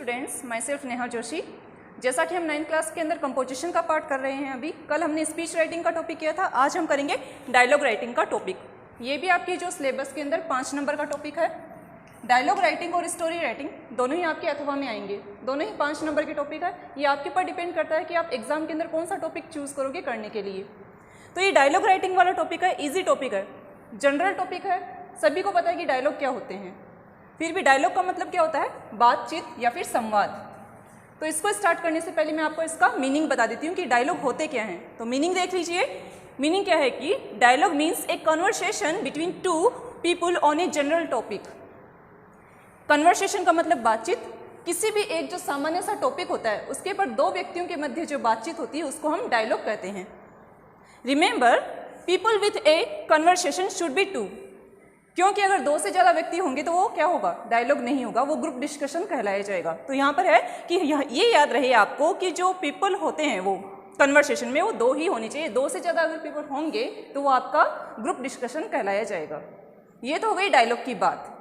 Students, my self Neha Joshi. जैसा कि हम 9th क्लास के अंदर कंपोजिशन का पार्ट कर रहे हैं, अभी कल हमने स्पीच राइटिंग का टॉपिक किया था, आज हम करेंगे डायलॉग राइटिंग का टॉपिक। ये भी आपकी जो सिलेबस के अंदर 5 नंबर का टॉपिक है। डायलॉग राइटिंग और स्टोरी राइटिंग दोनों ही आपके अथवा में आएंगे, दोनों ही 5 नंबर के टॉपिक है। ये आपके ऊपर डिपेंड करता है कि आप एग्जाम के अंदर कौन सा टॉपिक चूज़ करोगे करने के लिए। तो ये डायलॉग राइटिंग वाला टॉपिक है, ईजी टॉपिक है, जनरल टॉपिक है, सभी को पता है कि डायलॉग क्या होते हैं। फिर भी डायलॉग का मतलब क्या होता है? बातचीत या फिर संवाद। तो इसको स्टार्ट करने से पहले मैं आपको इसका मीनिंग बता देती हूँ कि डायलॉग होते क्या हैं। तो मीनिंग देख लीजिए। मीनिंग क्या है कि dialogue means a conversation between two people on a general topic. Conversation का मतलब बातचीत। किसी भी एक जो सामान्य सा टॉपिक होता है उसके ऊपर दो व्यक्तियों के मध्य जो बातचीत होती है उसको हम डायलॉग कहते हैं। Remember, people with a conversation should be two, क्योंकि अगर 2 से ज़्यादा व्यक्ति होंगे तो वो क्या होगा? डायलॉग नहीं होगा, वो ग्रुप डिस्कशन कहलाया जाएगा। तो यहाँ पर है कि ये याद रहे आपको कि जो पीपल होते हैं वो कन्वर्सेशन में वो 2 ही होने चाहिए। 2 से ज़्यादा अगर पीपल होंगे तो वो आपका ग्रुप डिस्कशन कहलाया जाएगा। ये तो हो गई डायलॉग की बात।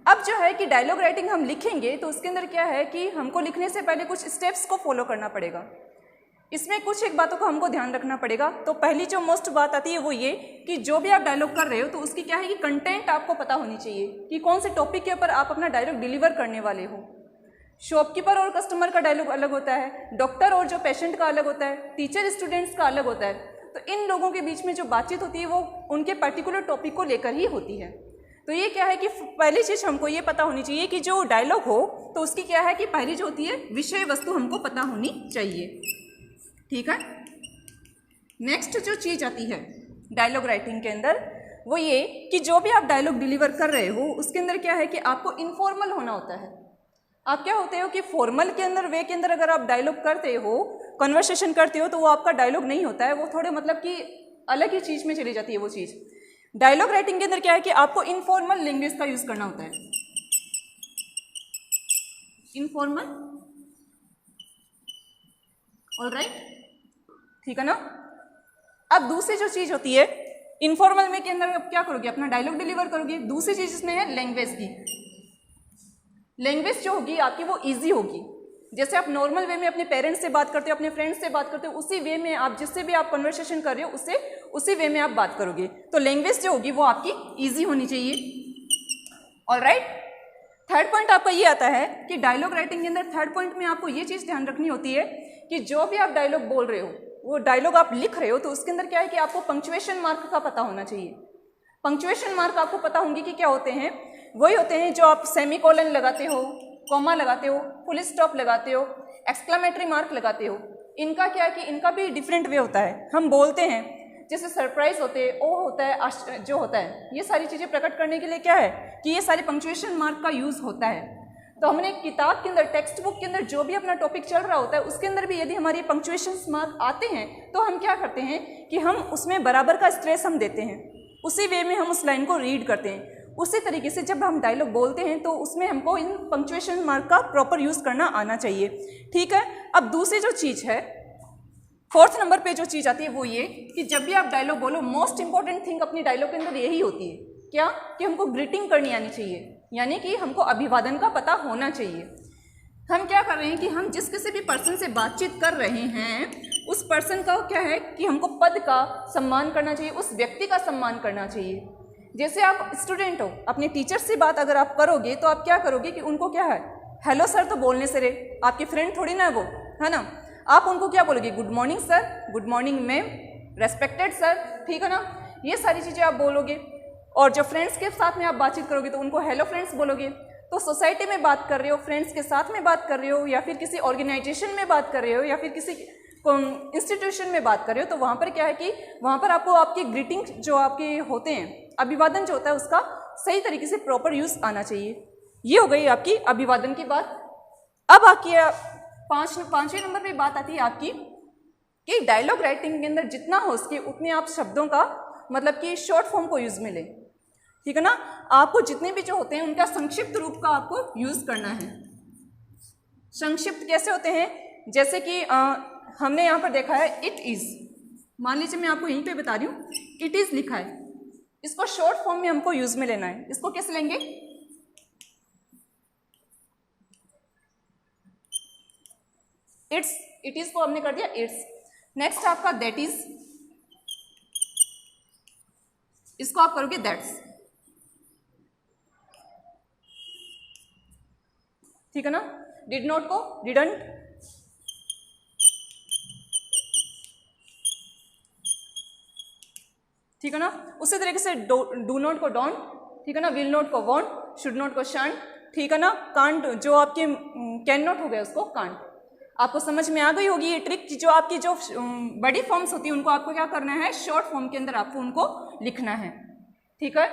अब जो है कि डायलॉग राइटिंग हम लिखेंगे तो उसके अंदर क्या है कि हमको लिखने से पहले कुछ स्टेप्स को फॉलो करना पड़ेगा। इसमें कुछ एक बातों का हमको ध्यान रखना पड़ेगा। तो पहली जो मोस्ट बात आती है वो ये कि जो भी आप डायलॉग कर रहे हो तो उसकी क्या है कि कंटेंट आपको पता होनी चाहिए कि कौन से टॉपिक के ऊपर आप अपना डायलॉग डिलीवर करने वाले हो। शॉपकीपर और कस्टमर का डायलॉग अलग होता है, डॉक्टर और जो पेशेंट का अलग होता है, टीचर स्टूडेंट्स का अलग होता है। तो इन लोगों के बीच में जो बातचीत होती है वो उनके पर्टिकुलर टॉपिक को लेकर ही होती है। तो ये क्या है कि पहली चीज़ हमको ये पता होनी चाहिए कि जो डायलॉग हो तो उसकी क्या है कि पहली जो होती है विषय वस्तु हमको पता होनी चाहिए। ठीक है। नेक्स्ट जो चीज़ आती है डायलॉग राइटिंग के अंदर वो ये कि जो भी आप डायलॉग डिलीवर कर रहे हो उसके अंदर क्या है कि आपको इनफॉर्मल होना होता है। आप क्या होते हो कि फॉर्मल के अंदर वे के अंदर अगर आप डायलॉग करते हो, कन्वर्सेशन करते हो तो वो आपका डायलॉग नहीं होता है, वो थोड़े मतलब कि अलग ही चीज़ में चली जाती है वो चीज़। डायलॉग राइटिंग के अंदर क्या है कि आपको इनफॉर्मल लैंग्वेज का यूज़ करना होता है। इनफॉर्मल, ऑलराइट, ठीक है ना। अब दूसरी जो चीज़ होती है इनफॉर्मल में के अंदर आप क्या करोगे? अपना डायलॉग डिलीवर करोगे। दूसरी चीज़ इसमें है लैंग्वेज की। लैंग्वेज जो होगी आपकी वो इजी होगी। जैसे आप नॉर्मल वे में अपने पेरेंट्स से बात करते हो, अपने फ्रेंड्स से बात करते हो, उसी वे में आप जिससे भी आप कन्वर्सेशन कर रहे हो उससे उसी वे में आप बात करोगे। तो लैंग्वेज जो होगी वो आपकी इजी होनी चाहिए। ऑलराइट। थर्ड पॉइंट आपका ये आता है कि डायलॉग राइटिंग के अंदर थर्ड पॉइंट में आपको ये चीज़ ध्यान रखनी होती है कि जो भी आप डायलॉग बोल रहे हो, वो डायलॉग आप लिख रहे हो तो उसके अंदर क्या है कि आपको पंक्चुएशन मार्क का पता होना चाहिए। पंक्चुएशन मार्क आपको पता होंगे कि क्या होते हैं। वही होते हैं जो आप सेमीकोलन लगाते हो, कॉमा लगाते हो, फुल स्टॉप लगाते हो, एक्सक्लेमेटरी मार्क लगाते हो। इनका क्या है कि इनका भी डिफरेंट वे होता है। हम बोलते हैं जैसे सरप्राइज होते हैं, ओ होता है, जो होता है, ये सारी चीज़ें प्रकट करने के लिए क्या है कि ये सारे पंक्चुएशन मार्क का यूज़ होता है। तो हमने किताब के अंदर, टेक्स्ट बुक के अंदर जो भी अपना टॉपिक चल रहा होता है उसके अंदर भी यदि हमारे पंक्चुएशन मार्क आते हैं तो हम क्या करते हैं कि हम उसमें बराबर का स्ट्रेस हम देते हैं, उसी वे में हम उस लाइन को रीड करते हैं। उसी तरीके से जब हम डायलॉग बोलते हैं तो उसमें हमको इन पंक्चुएशन मार्क का प्रॉपर यूज़ करना आना चाहिए। ठीक है। अब दूसरी जो चीज़ है, 4th नंबर पे जो चीज़ आती है वो ये कि जब भी आप डायलॉग बोलो, मोस्ट इंपॉर्टेंट थिंग अपनी डायलॉग के अंदर यही होती है क्या कि हमको ग्रीटिंग करनी आनी चाहिए, यानी कि हमको अभिवादन का पता होना चाहिए। हम क्या कर रहे हैं कि हम जिस किसी भी पर्सन से बातचीत कर रहे हैं उस पर्सन का क्या है कि हमको पद का सम्मान करना चाहिए, उस व्यक्ति का सम्मान करना चाहिए। जैसे आप स्टूडेंट हो, अपने टीचर से बात अगर आप करोगे तो आप क्या करोगे कि उनको क्या है हेलो सर तो बोलने से रे, आपके फ्रेंड थोड़ी ना वो, है ना। आप उनको क्या बोलोगे? Good morning sir, good morning ma'am, respected sir, ठीक है ना। ये सारी चीज़ें आप बोलोगे। और जो फ्रेंड्स के साथ में आप बातचीत करोगे तो उनको हेलो फ्रेंड्स बोलोगे। तो सोसाइटी में बात कर रहे हो, फ्रेंड्स के साथ में बात कर रहे हो, या फिर किसी ऑर्गेनाइजेशन में बात कर रहे हो, या फिर किसी इंस्टीट्यूशन में बात कर रहे हो, तो वहाँ पर क्या है कि वहाँ पर आपको आपकी ग्रीटिंग जो आपके होते हैं, अभिवादन जो होता है उसका सही तरीके से प्रॉपर यूज़ आना चाहिए। ये हो गई आपकी अभिवादन की बात। अब आपकी 5वें नंबर पे बात आती है आपकी कि डायलॉग राइटिंग के अंदर जितना हो सके उतने आप शब्दों का मतलब कि शॉर्ट फॉर्म को यूज़ में लें। ठीक है ना। आपको जितने भी जो होते हैं उनका संक्षिप्त रूप का आपको यूज़ करना है। संक्षिप्त कैसे होते हैं? जैसे कि हमने यहाँ पर देखा है इट इज़, मान लीजिए मैं आपको यहीं पे बता रही हूँ, इट इज़ लिखा है, इसको शॉर्ट फॉर्म में हमको यूज़ में लेना है। इसको कैसे लेंगे? इट्स, इट इज को हमने कर दिया इट्स। नेक्स्ट आपका दैट इज, इसको आप करोगे दैट्स, ठीक है ना। डिड नॉट को डिडंट, ठीक है ना। उसी तरीके से डू नॉट को डोंट, ठीक है ना। विल नॉट को वॉन्ट, शुड नॉट को शांट, ठीक है ना। कांट जो आपके कैन नॉट हो गए उसको कांट। आपको समझ में आ गई होगी ये ट्रिक कि जो आपकी जो बड़ी फॉर्म्स होती है उनको आपको क्या करना है, शॉर्ट फॉर्म के अंदर आपको उनको लिखना है, ठीक है।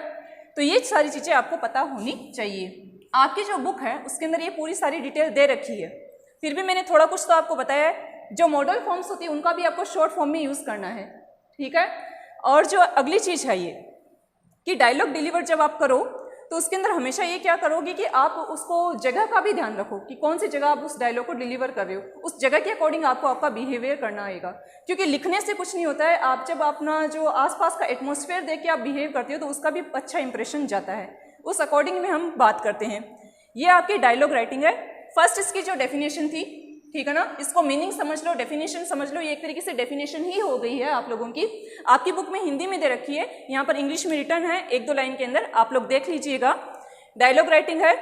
तो ये सारी चीज़ें आपको पता होनी चाहिए। आपकी जो बुक है उसके अंदर ये पूरी सारी डिटेल दे रखी है, फिर भी मैंने थोड़ा कुछ तो आपको बताया है। जो मॉडल फॉर्म्स होती है उनका भी आपको शॉर्ट फॉर्म में यूज़ करना है, ठीक है। और जो अगली चीज़ है ये कि डायलॉग डिलीवर जब आप करो तो उसके अंदर हमेशा ये क्या करोगे कि आप उसको जगह का भी ध्यान रखो कि कौन सी जगह आप उस डायलॉग को डिलीवर कर रहे हो, उस जगह के अकॉर्डिंग आपको आपका बिहेवियर करना आएगा। क्योंकि लिखने से कुछ नहीं होता है, आप जब अपना जो आसपास का एटमॉस्फेयर देख के आप बिहेव करते हो तो उसका भी अच्छा इंप्रेशन जाता है, उस अकॉर्डिंग में हम बात करते हैं। ये आपकी डायलॉग राइटिंग है। फर्स्ट इसकी जो डेफिनेशन थी, ठीक है ना, इसको मीनिंग समझ लो, डेफिनेशन समझ लो, ये एक तरीके से डेफिनेशन ही हो गई है आप लोगों की। आपकी बुक में हिंदी में दे रखी है, यहाँ पर इंग्लिश में रिटर्न है एक दो लाइन के अंदर, आप लोग देख लीजिएगा। डायलॉग राइटिंग है,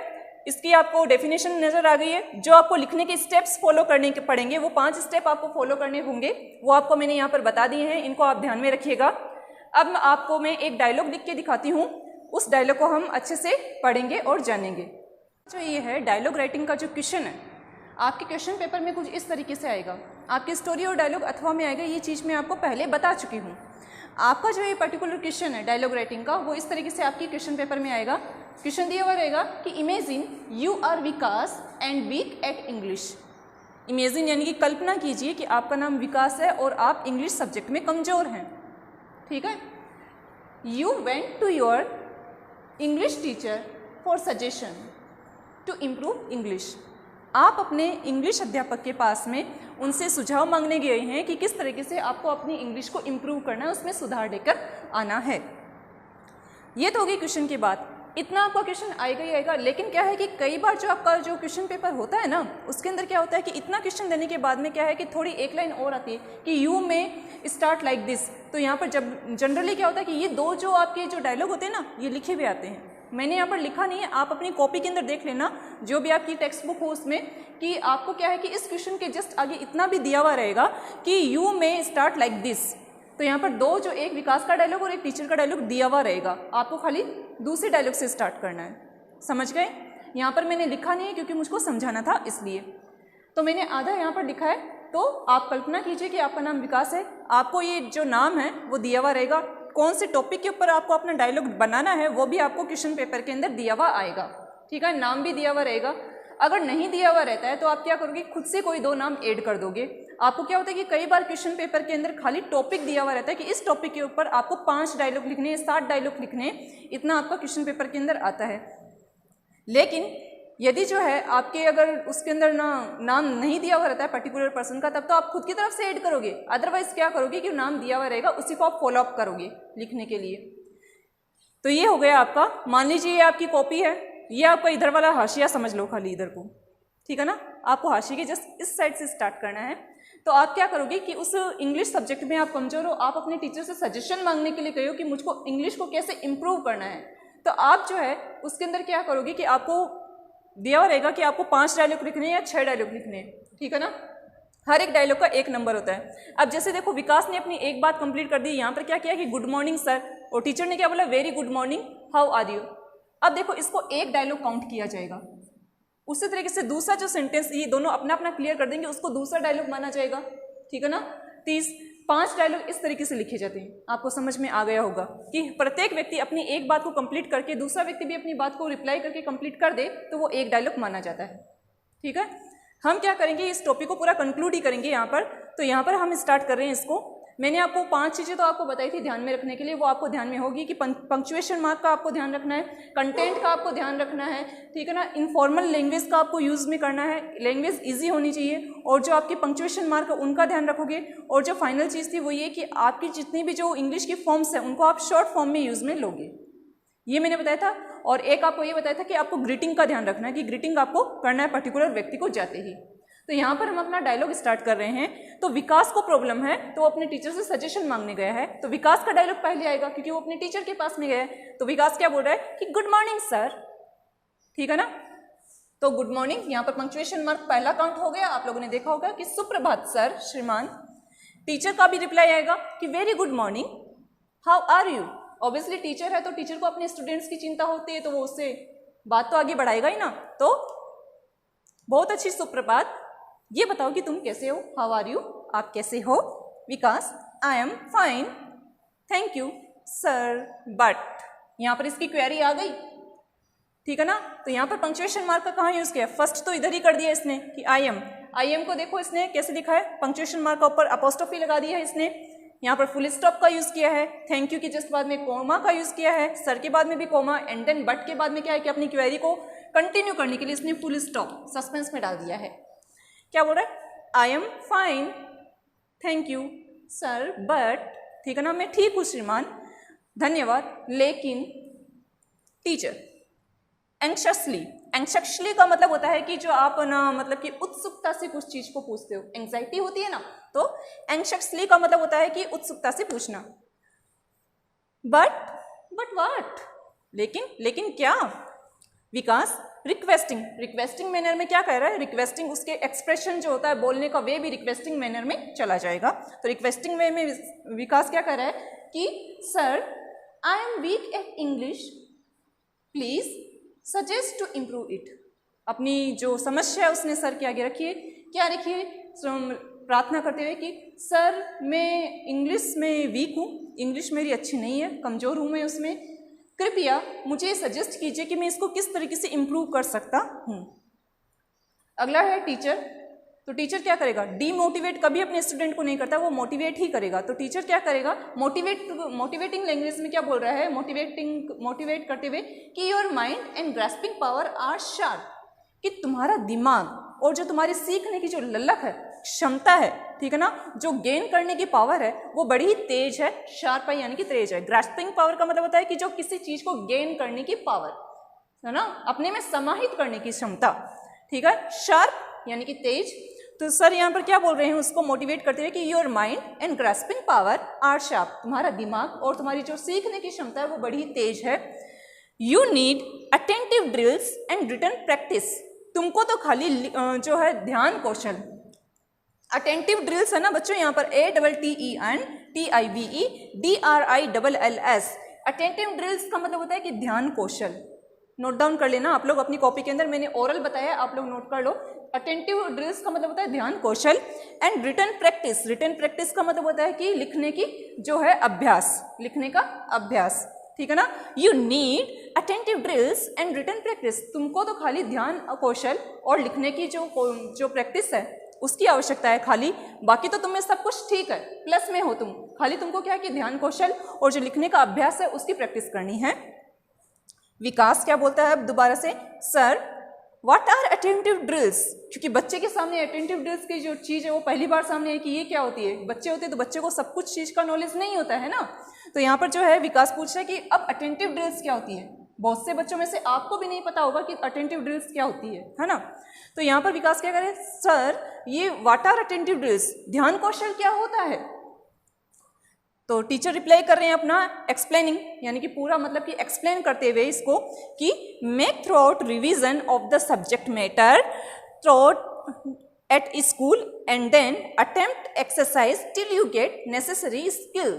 इसकी आपको डेफिनेशन नजर आ गई है। जो आपको लिखने के स्टेप्स फॉलो करने के पड़ेंगे, वो 5 स्टेप आपको फॉलो करने होंगे, वो आपको मैंने यहाँ पर बता दिए हैं, इनको आप ध्यान में रखिएगा। अब आपको मैं एक डायलॉग लिख के दिखाती हूँ, उस डायलॉग को हम अच्छे से पढ़ेंगे और जानेंगे। जो ये है डायलॉग राइटिंग का जो क्वेश्चन है, आपके क्वेश्चन पेपर में कुछ इस तरीके से आएगा, आपकी स्टोरी और डायलॉग अथवा में आएगा। ये चीज़ मैं आपको पहले बता चुकी हूँ। आपका जो ये पर्टिकुलर क्वेश्चन है डायलॉग राइटिंग का, वो इस तरीके से आपकी क्वेश्चन पेपर में आएगा। क्वेश्चन दिया हुआ रहेगा कि imagine you are Vikas and weak at English. Imagine यानी कि कल्पना कीजिए कि आपका नाम विकास है और आप इंग्लिश सब्जेक्ट में कमज़ोर हैं, ठीक है। You went to your English teacher for suggestion to improve English. आप अपने इंग्लिश अध्यापक के पास में उनसे सुझाव मांगने गए हैं कि किस तरीके से आपको अपनी इंग्लिश को इम्प्रूव करना है, उसमें सुधार लेकर आना है। ये तो होगी क्वेश्चन की बात, इतना आपका क्वेश्चन आएगा ही आएगा। लेकिन क्या है कि कई बार जो आपका जो क्वेश्चन पेपर होता है ना, उसके अंदर क्या होता है कि इतना क्वेश्चन देने के बाद में क्या है कि थोड़ी एक लाइन और आती है कि यू में स्टार्ट लाइक दिस। तो यहाँ पर जब जनरली क्या होता है कि ये दो जो आपके जो डायलॉग होते हैं ना, ये लिखे हुए आते हैं। मैंने यहाँ पर लिखा नहीं है, आप अपनी कॉपी के अंदर देख लेना, जो भी आपकी टेक्स्ट बुक हो उसमें, कि आपको क्या है कि इस क्वेश्चन के जस्ट आगे इतना भी दिया हुआ रहेगा कि यू में स्टार्ट लाइक दिस। तो यहाँ पर दो जो, एक विकास का डायलॉग और एक टीचर का डायलॉग दिया हुआ रहेगा, आपको खाली दूसरे डायलॉग से स्टार्ट करना है। समझ गए? यहाँ पर मैंने लिखा नहीं है क्योंकि मुझको समझाना था इसलिए, तो मैंने आधा यहाँ पर लिखा है। तो आप कल्पना कीजिए कि आपका नाम विकास है, आपको ये जो नाम है वो दिया हुआ रहेगा, कौन से टॉपिक के ऊपर आपको अपना डायलॉग बनाना है वो भी आपको क्वेश्चन पेपर के अंदर दिया हुआ आएगा, ठीक है। नाम भी दिया हुआ रहेगा। अगर नहीं दिया हुआ रहता है तो आप क्या करोगे, खुद से कोई 2 नाम ऐड कर दोगे। आपको क्या होता है कि कई बार क्वेश्चन पेपर के अंदर खाली टॉपिक दिया हुआ रहता है कि इस टॉपिक के ऊपर आपको 5 डायलॉग लिखने हैं, 7 डायलॉग लिखने हैं, इतना आपका क्वेश्चन पेपर के अंदर आता है। लेकिन यदि जो है आपके अगर उसके अंदर नाम नहीं दिया हुआ रहता है पर्टिकुलर पर्सन का, तब तो आप खुद की तरफ से ऐड करोगे। अदरवाइज क्या करोगे कि नाम दिया हुआ रहेगा उसी को आप फॉलो अप करोगे लिखने के लिए। तो ये हो गया आपका। मान लीजिए ये आपकी कॉपी है, ये आपका इधर वाला हाशिया समझ लो, खाली इधर को, ठीक है ना। आपको हाशिए के जस्ट इस साइड से स्टार्ट करना है। तो आप क्या करोगे कि उस इंग्लिश सब्जेक्ट में आप कमजोर हो, आप अपने टीचर से सजेशन मांगने के लिए गए हो कि मुझको इंग्लिश को कैसे इंप्रूव करना है। तो आप जो है उसके अंदर क्या करोगे कि आपको दिया हुआ रहेगा कि आपको 5 डायलॉग लिखने हैं या 6 डायलॉग लिखने हैं, ठीक है ना। हर एक डायलॉग का 1 नंबर होता है। अब जैसे देखो, विकास ने अपनी एक बात कंप्लीट कर दी, यहाँ पर क्या किया कि गुड मॉर्निंग सर, और टीचर ने क्या बोला, very good morning, how are you. अब देखो इसको 1 डायलॉग काउंट किया जाएगा। उसी तरीके से दूसरा जो सेंटेंस, ये दोनों अपना अपना क्लियर कर देंगे, उसको दूसरा डायलॉग माना जाएगा, ठीक है ना। 5 डायलॉग इस तरीके से लिखे जाते हैं। आपको समझ में आ गया होगा कि प्रत्येक व्यक्ति अपनी एक बात को कंप्लीट करके दूसरा व्यक्ति भी अपनी बात को रिप्लाई करके कंप्लीट कर दे तो वो 1 डायलॉग माना जाता है, ठीक है। हम क्या करेंगे, इस टॉपिक को पूरा कंक्लूड ही करेंगे यहाँ पर। तो यहाँ पर हम स्टार्ट कर रहे हैं इसको। मैंने आपको 5 चीज़ें तो आपको बताई थी ध्यान में रखने के लिए, वो आपको ध्यान में होगी कि पंक्चुएशन मार्क का आपको ध्यान रखना है, कंटेंट का आपको ध्यान रखना है, ठीक है ना। इनफॉर्मल लैंग्वेज का आपको यूज़ में करना है, लैंग्वेज इजी होनी चाहिए, और जो आपके पंक्चुएशन मार्क है उनका ध्यान रखोगे। और जो फाइनल चीज़ थी वो ये कि आपकी जितनी भी जो इंग्लिश की फॉर्म्स हैं उनको आप शॉर्ट फॉर्म में यूज़ में लोगे, ये मैंने बताया था। और एक आपको ये बताया था कि आपको ग्रीटिंग का ध्यान रखना है कि ग्रीटिंग आपको करना है पर्टिकुलर व्यक्ति को जाते ही। तो यहाँ पर हम अपना डायलॉग स्टार्ट कर रहे हैं। तो विकास को प्रॉब्लम है तो वो अपने टीचर से सजेशन मांगने गया है, तो विकास का डायलॉग पहले आएगा क्योंकि वो अपने टीचर के पास में गया है। तो विकास क्या बोल रहा है कि गुड मॉर्निंग सर, ठीक है ना। तो गुड मॉर्निंग, यहाँ पर पंक्चुएशन मार्क पहला काउंट हो गया। आप लोगों ने देखा होगा कि सुप्रभात सर, श्रीमान। टीचर का भी रिप्लाई आएगा कि very good morning, how are you. Obviously teacher है तो टीचर को अपने स्टूडेंट्स की चिंता होती है, तो वो उससे बात तो आगे बढ़ाएगा ही ना। तो बहुत अच्छी सुप्रभात, ये बताओ कि तुम कैसे हो, हाउ आर यू, आप कैसे हो। Vikas, I am fine thank you sir but, यहाँ पर इसकी क्वेरी आ गई, ठीक है ना। तो यहाँ पर पंक्चुएशन मार्क का कहाँ यूज किया, फर्स्ट तो इधर ही कर दिया इसने कि आई एम को देखो इसने कैसे लिखा है, पंक्चुएशन मार्क का ऊपर अपोस्ट्रोफी लगा दिया है इसने। यहाँ पर फुल स्टॉप का यूज किया है, थैंक यू के जस्ट बाद में कोमा का यूज किया है, सर के बाद में भी कोमा, एंड देन बट के बाद में क्या है कि अपनी क्वेरी को कंटिन्यू करने के लिए इसने फुल स्टॉप सस्पेंस में डाल दिया है। क्या बोल रहा है, आई am fine thank you sir but, ठीक है ना, मैं ठीक हूँ श्रीमान धन्यवाद, लेकिन टीचर एंग्शियसली का मतलब होता है कि जो आप ना मतलब कि उत्सुकता से कुछ चीज को पूछते हो, एंग्जाइटी होती है ना, तो एंग्शियसली का मतलब होता है कि उत्सुकता से पूछना। बट व्हाट, लेकिन क्या। विकास, रिक्वेस्टिंग मैनर में क्या कह रहा है, रिक्वेस्टिंग उसके एक्सप्रेशन जो होता है, बोलने का वे भी रिक्वेस्टिंग मैनर में चला जाएगा। तो रिक्वेस्टिंग वे में विकास क्या कह रहा है कि sir I am weak at English please suggest to improve it. अपनी जो समस्या है उसने सर के आगे रखिए, क्या रखिए, प्रार्थना करते हुए कि सर मैं इंग्लिश में वीक हूँ, इंग्लिश मेरी अच्छी नहीं है, कमज़ोर हूँ मैं उसमें, कृपया मुझे सजेस्ट कीजिए कि मैं इसको किस तरीके से इम्प्रूव कर सकता हूँ। अगला है टीचर। तो टीचर क्या करेगा, डीमोटिवेट कभी अपने स्टूडेंट को नहीं करता, वो मोटिवेट ही करेगा। तो टीचर क्या करेगा, मोटिवेटिंग लैंग्वेज में क्या बोल रहा है, मोटिवेट करते हुए कि your mind and grasping power are sharp, कि तुम्हारा दिमाग और जो तुम्हारी सीखने की जो ललक है, क्षमता है, ठीक है ना, जो गेन करने की पावर है वो बड़ी ही तेज है। शार्प है यानी कि तेज है। ग्रास्पिंग पावर का मतलब होता है कि जो किसी चीज को गेन करने की पावर है ना, अपने में समाहित करने की क्षमता, ठीक है। शार्प यानी कि तेज। तो सर यहाँ पर क्या बोल रहे हैं, उसको मोटिवेट करते हुए कि your mind and grasping power are sharp, तुम्हारा दिमाग और तुम्हारी जो सीखने की क्षमता है वो बड़ी तेज है। You need attentive drills and written practice, तुमको तो खाली जो है ध्यान कौशल, अटेंटिव ड्रिल्स है ना बच्चों, यहाँ पर ATTENTIVE DRILLS, अटेंटिव ड्रिल्स का मतलब होता है कि ध्यान कौशल। नोट डाउन कर लेना आप लोग अपनी कॉपी के अंदर, मैंने ओरल बताया, आप लोग नोट कर लो। अटेंटिव ड्रिल्स का मतलब होता है ध्यान कौशल। एंड रिटन प्रैक्टिस का मतलब होता है कि लिखने की जो है अभ्यास, लिखने का अभ्यास, ठीक है ना। You need attentive drills and written practice, तुमको तो खाली ध्यान कौशल और लिखने की जो प्रैक्टिस है उसकी आवश्यकता है खाली, बाकी तो तुम्हें सब कुछ ठीक है, प्लस में हो तुम, खाली तुमको क्या है कि ध्यान कौशल और जो लिखने का अभ्यास है उसकी प्रैक्टिस करनी है। विकास क्या बोलता है अब दोबारा से, sir what are attentive drills, क्योंकि बच्चे के सामने अटेंटिव ड्रिल्स की जो चीज़ है वो पहली बार सामने है कि ये क्या होती है। बच्चे होते हैं तो बच्चे को सब कुछ चीज़ का नॉलेज नहीं होता है ना। तो यहाँ पर जो है विकास पूछ रहा है कि अब अटेंटिव ड्रिल्स क्या होती है। बहुत से बच्चों में से आपको भी नहीं पता होगा कि अटेंटिव ड्रिल्स क्या होती है ना। तो यहाँ पर विकास क्या करे, सर ये व्हाट आर अटेंटिव ड्रिल्स, ध्यान कौशल क्या होता है। तो टीचर रिप्लाई कर रहे हैं अपना एक्सप्लेनिंग, यानी कि पूरा मतलब कि एक्सप्लेन करते हुए इसको कि make throughout revision of the subject matter through at school and then attempt exercise till you get necessary skill.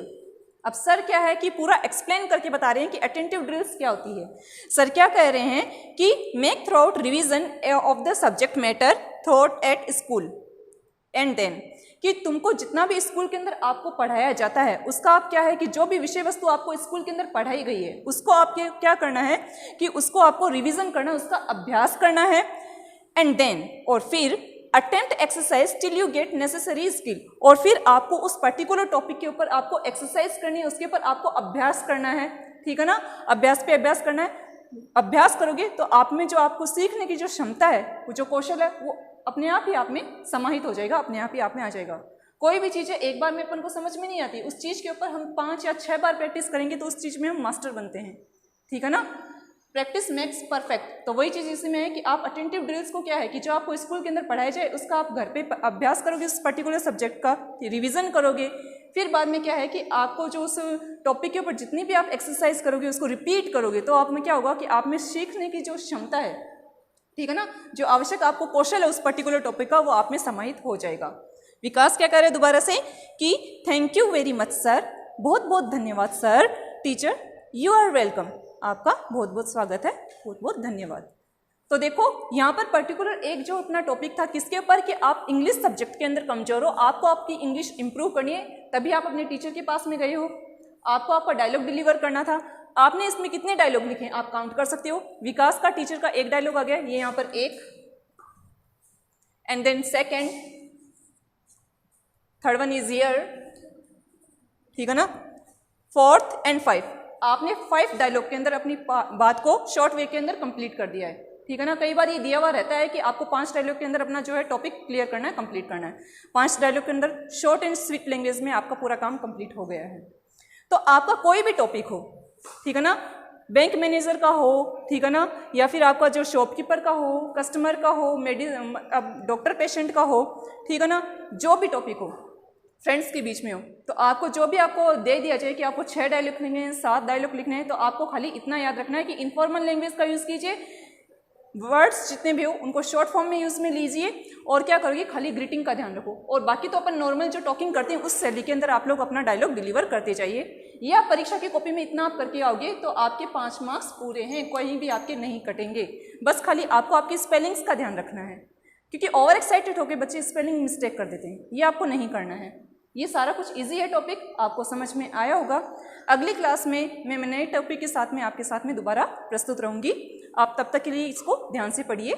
अब सर क्या है कि पूरा एक्सप्लेन करके बता रहे हैं कि अटेंटिव ड्रिल्स क्या होती है। सर क्या कह रहे हैं कि make throughout revision of the subject matter through at school and then, कि तुमको जितना भी स्कूल के अंदर आपको पढ़ाया जाता है उसका आप क्या है कि जो भी विषय वस्तु आपको स्कूल के अंदर पढ़ाई गई है उसको आपके क्या करना है कि उसको आपको रिवीजन करना है, उसका अभ्यास करना है। एंड देन और फिर attempt exercise till you get necessary skill, और फिर आपको उस पर्टिकुलर टॉपिक के ऊपर आपको एक्सरसाइज करनी है, उसके ऊपर आपको अभ्यास करना है, ठीक है ना। अभ्यास पे अभ्यास करना है। अभ्यास करोगे तो आप में जो आपको सीखने की जो क्षमता है, वो जो कौशल है, वो अपने आप ही आप में समाहित हो जाएगा, अपने आप ही आप में आ जाएगा। कोई भी चीज़ है एक बार में अपन को समझ में नहीं आती, उस चीज़ के ऊपर हम 5 या 6 बार प्रैक्टिस करेंगे तो उस चीज़ में हम मास्टर बनते हैं, ठीक है ना। Practice makes perfect. तो वही चीज़ इसमें है कि आप अटेंटिव ड्रिल्स को क्या है कि जो आपको स्कूल के अंदर पढ़ाया जाए उसका आप घर पे अभ्यास करोगे, उस पर्टिकुलर सब्जेक्ट का रिवीजन करोगे, फिर बाद में क्या है कि आपको जो उस टॉपिक के ऊपर जितनी भी आप एक्सरसाइज करोगे उसको रिपीट करोगे, तो आप में क्या होगा कि आप में सीखने की जो क्षमता है, ठीक है ना, जो आवश्यक आपको कौशल है उस पर्टिकुलर टॉपिक का, वो आप में समाहित हो जाएगा। विकास क्या कह रहे हैं दोबारा से कि thank you very much sir, बहुत बहुत धन्यवाद sir. Teacher you are welcome, आपका बहुत बहुत स्वागत है, बहुत बहुत धन्यवाद। तो देखो यहाँ पर पर्टिकुलर एक जो अपना टॉपिक था किसके ऊपर कि आप इंग्लिश सब्जेक्ट के अंदर कमजोर हो, आपको आपकी इंग्लिश इंप्रूव करनी है, तभी आप अपने टीचर के पास में गए हो, आपको आपका डायलॉग डिलीवर करना था। आपने इसमें कितने डायलॉग लिखे हैं आप काउंट कर सकते हो। विकास का टीचर का एक डायलॉग आ गया, ये यहाँ पर एक, and then second, third one is here, ठीक है ना, फोर्थ एंड 5। आपने 5 डायलॉग के अंदर अपनी बात को शॉर्ट वे के अंदर कंप्लीट कर दिया है, ठीक है ना। कई बार ये दिया हुआ रहता है कि आपको 5 डायलॉग के अंदर अपना जो है टॉपिक क्लियर करना है, कंप्लीट करना है। 5 डायलॉग के अंदर शॉर्ट एंड स्वीट लैंग्वेज में आपका पूरा काम कंप्लीट हो गया है। तो आपका कोई भी टॉपिक हो, ठीक है ना, बैंक मैनेजर का हो, ठीक है ना, या फिर आपका जो शॉपकीपर का हो, कस्टमर का हो, डॉक्टर पेशेंट का हो, ठीक है ना, जो भी टॉपिक हो, फ्रेंड्स के बीच में हो, तो आपको जो भी आपको दे दिया जाए कि आपको 6 डायलॉग लिखने हैं, 7 डायलॉग लिखने हैं, तो आपको खाली इतना याद रखना है कि इनफॉर्मल लैंग्वेज का यूज़ कीजिए, वर्ड्स जितने भी हो उनको शॉर्ट फॉर्म में यूज़ में लीजिए, और क्या करोगे खाली ग्रीटिंग का ध्यान रखो, और बाकी तो अपन नॉर्मल जो टॉकिंग करते हैं उस शैली के अंदर आप लोग अपना डायलॉग डिलीवर करते जाइए। ये आप परीक्षा की कॉपी में इतना आप करके आओगे तो आपके 5 मार्क्स पूरे हैं, कहीं भी आपके नहीं कटेंगे। बस खाली आपको आपकी स्पेलिंग्स का ध्यान रखना है, क्योंकि ओवर एक्साइटेड होकर बच्चे स्पेलिंग मिस्टेक कर देते हैं, ये आपको नहीं करना है। ये सारा कुछ इजी है, टॉपिक आपको समझ में आया होगा। अगली क्लास में मैं नए टॉपिक के साथ में आपके साथ में दोबारा प्रस्तुत रहूँगी। आप तब तक के लिए इसको ध्यान से पढ़िए।